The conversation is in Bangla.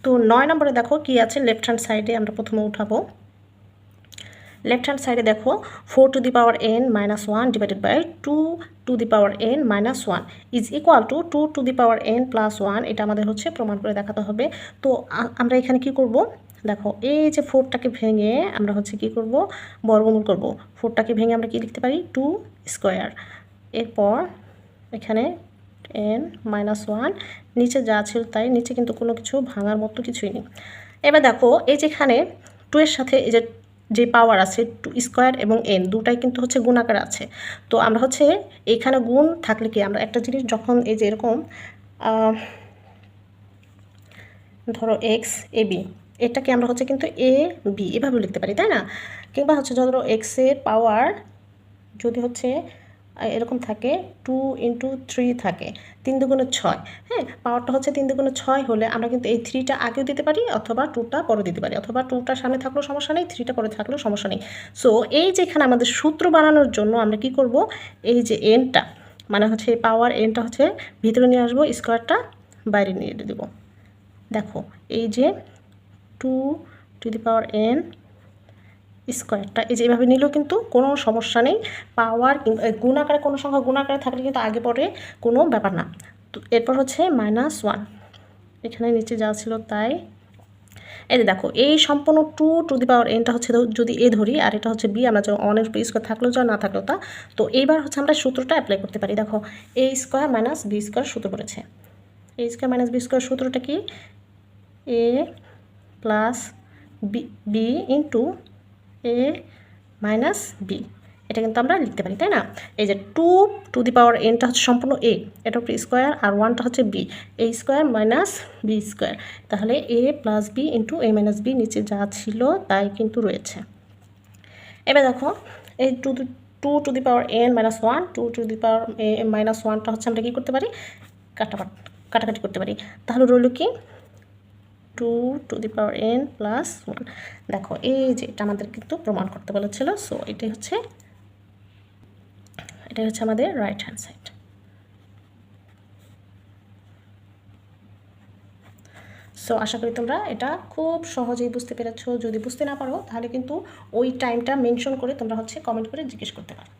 তো 9 নম্বরে দেখো কি আছে, লেফট হ্যান্ড সাইডে আমরা প্রথমে উঠাবো। লেফট হ্যান্ড সাইডে দেখো 4 to the power n minus 1 divided by 2 to the power n minus 1 is equal to 2 to the power n plus 1। এটা আমাদের হচ্ছে প্রমাণ করে দেখাতে হবে। তো আমরা এখানে কি করব, দেখো এই যে 4টাকে ভেঙে আমরা হচ্ছে কি করব, বর্গমূল করব। 4টাকে ভেঙে আমরা কি লিখতে পারি, 2 স্কোয়ার। এরপর এখানে n মাইনাস 1, নিচে যা ছিল তাই, নিচে কিন্তু কোনো কিছু ভাঙার মতো কিছুই নেই। এবার দেখো এই যেখানে 2 এর সাথে এই যে পাওয়ার আছে 2 স্কোয়ার এবং n দুটাই কিন্তু হচ্ছে গুণাকার আছে। তো আমরা হচ্ছে এখানে গুণ থাকলে কি, আমরা একটা জিনিস যখন এই যে এরকম ধরো এক্স এ বি, এটাকে আমরা হচ্ছে কিন্তু এ বি এভাবে লিখতে পারি, তাই না? কিংবা হচ্ছে ধরো এক্সের পাওয়ার যদি হচ্ছে এরকম থাকে 2 ইন্টু 3 থাকে, 3 দুগুণে 6, হ্যাঁ, পাওয়ারটা হচ্ছে 3 দুগুণে 6 হলে আমরা কিন্তু এই 3টা আগেও দিতে পারি অথবা 2টা পরে দিতে পারি, অথবা 2টা সামনে থাকলেও সমস্যা নেই, 3টা পরে থাকলেও সমস্যা নেই। সো এই যে এখানে আমাদের সূত্র বানানোর জন্য আমরা কি করব, এই যে এনটা মানে হচ্ছে এই পাওয়ার এনটা হচ্ছে ভিতরে নিয়ে আসবো, স্কোয়ারটা বাইরে নিয়ে দেবো। দেখো এই যে 2 টু দি পাওয়ার n স্কোয়ারটা এই যে এভাবে নিলেও কিন্তু কোনো সমস্যা নেই। পাওয়ার গুণাকারে কোনো সংখ্যা গুণাকারে থাকলে কিন্তু আগে পরে কোনো ব্যাপার না। তো এরপর হচ্ছে মাইনাস 1, এখানে নিচে যা ছিল তাই। এই যে দেখো এই সম্পূর্ণ 2 টু দি পাওয়ার nটা হচ্ছে যদি এ ধরি আর এটা হচ্ছে বি, আমরা অনের উপর স্কোয়ার থাকলেও যা না থাকলেও তা। তো এইবার হচ্ছে আমরা সূত্রটা অ্যাপ্লাই করতে পারি। দেখো এ স্কোয়ার মাইনাস বি স্কোয়ার সূত্র পড়েছে। এ স্কোয়ার মাইনাস বি স্কোয়ার সূত্রটা কি, এ প্লাস বি ইন্টু এ মাইনাস বি, এটা কিন্তু আমরা লিখতে পারি, তাই না? এই যে 2 টু দি পাওয়ার nটা হচ্ছে সম্পূর্ণ এ, এটা হচ্ছে স্কোয়ার, আর 1টা হচ্ছে বি, এ স্কোয়ার মাইনাস বি স্কোয়ার। তাহলে এ প্লাস বি ইন্টু এ মাইনাস বি, নিচে যা ছিল তাই কিন্তু রয়েছে। এবার দেখো এই 2 to the power n minus 1, 2 to the power minus 1টা হচ্ছে আমরা কী করতে পারি, কাটাকাটি করতে পারি। তাহলে রইল কি 2 to the power n plus 1। দেখো এই যে এটা আমাদের কিন্তু প্রমাণ করতে বলেছিল। সো এটাই হচ্ছে আমাদের রাইট হ্যান্ড সাইড। সো আশা করি তোমরা এটা খুব সহজেই বুঝতে পেরেছো। যদি বুঝতে না পারো তাহলে কিন্তু ওই টাইমটা মেনশন করে তোমরা হচ্ছে কমেন্ট করে জিজ্ঞেস করতে পারো।